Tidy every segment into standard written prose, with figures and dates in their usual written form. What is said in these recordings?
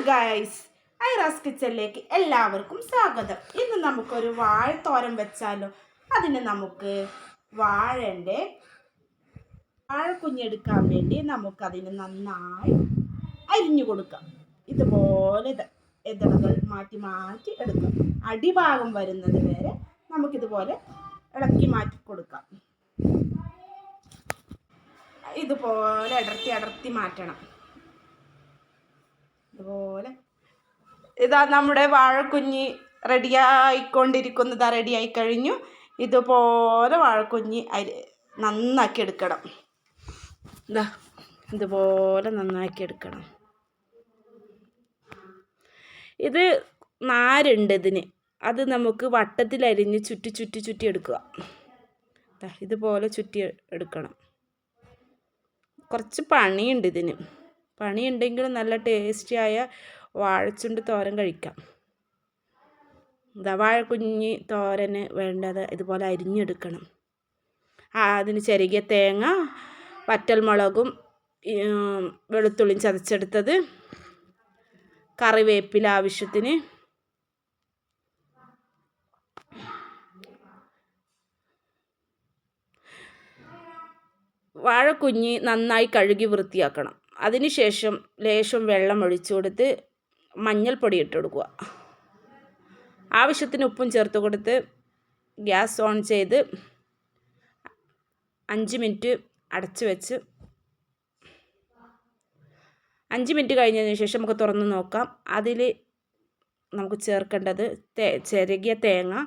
Guys, Aira's കിച്ചണിലേക്ക് എല്ലാവർക്കും സ്വാഗതം. ഇന്ന് നമുക്കൊരു വാഴത്തോരൻ വെച്ചാലോ. അതിന് നമുക്ക് വാഴക്കുഞ്ഞെടുക്കാൻ വേണ്ടി നമുക്കതിന് നന്നായി അരിഞ്ഞു കൊടുക്കാം. ഇതുപോലെ ഇതളുകൾ മാറ്റി മാറ്റി എടുക്കാം. അടിഭാഗം വരുന്നത് വരെ നമുക്കിതുപോലെ ഇളക്കി മാറ്റി കൊടുക്കാം. ഇതുപോലെ അടർത്തി മാറ്റണം. ഇതുപോലെ ഇതാ നമ്മുടെ വാഴക്കുഞ്ഞി റെഡിയായി കഴിഞ്ഞു. ഇതുപോലെ വാഴക്കുഞ്ഞി നന്നാക്കി എടുക്കണം. ഇതുപോലെ നന്നാക്കി എടുക്കണം. ഇത് നാരുണ്ട് ഇതിന്, അത് നമുക്ക് വട്ടത്തിൽ അരിഞ്ഞ് ചുറ്റി എടുക്കുക. ഇതുപോലെ ചുറ്റി എടുക്കണം. കുറച്ച് പണിയുണ്ട് ഇതിന്. പണിയുണ്ടെങ്കിലും നല്ല ടേസ്റ്റിയായ വാഴച്ചുണ്ട് തോരൻ കഴിക്കാം. വാഴക്കുഞ്ഞി തോരന് വേണ്ടത് ഇതുപോലെ അരിഞ്ഞെടുക്കണം. അതിന് ചെറിയ തേങ്ങ, വറ്റൽമുളകും വെളുത്തുള്ളിയും ചതച്ചെടുത്തത്, കറിവേപ്പില ആവശ്യത്തിന്, വാഴക്കുഞ്ഞി നന്നായി കഴുകി വൃത്തിയാക്കണം. അതിനുശേഷം ലേശം വെള്ളം ഒഴിച്ചു കൊടുത്ത് മഞ്ഞൾപ്പൊടി ഇട്ട് കൊടുക്കുക. ആവശ്യത്തിന് ഉപ്പും ചേർത്ത് കൊടുത്ത് ഗ്യാസ് ഓൺ ചെയ്ത് 5 മിനിറ്റ് അടച്ചു വെച്ച് 5 മിനിറ്റ് കഴിഞ്ഞതിന് ശേഷം നമുക്ക് തുറന്ന് നോക്കാം. അതിൽ നമുക്ക് ചേർക്കേണ്ടത് ചെറിയ തേങ്ങ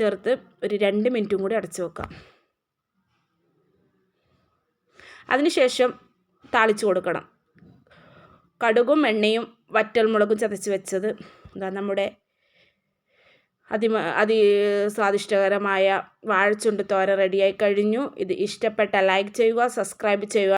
ചേർത്ത് ഒരു 2 മിനിറ്റും കൂടി അടച്ചു വെക്കാം. അതിനുശേഷം താളിച്ചു കൊടുക്കണം. കടുകും എണ്ണയും വറ്റൽമുളകും ചതച്ച് വെച്ചത് നമ്മുടെ സ്വാദിഷ്ടകരമായ വാഴച്ചുണ്ട് തോരൻ റെഡിയായി കഴിഞ്ഞു. ഇത് ഇഷ്ടപ്പെട്ട ലൈക്ക് ചെയ്യുക, സബ്സ്ക്രൈബ് ചെയ്യുക.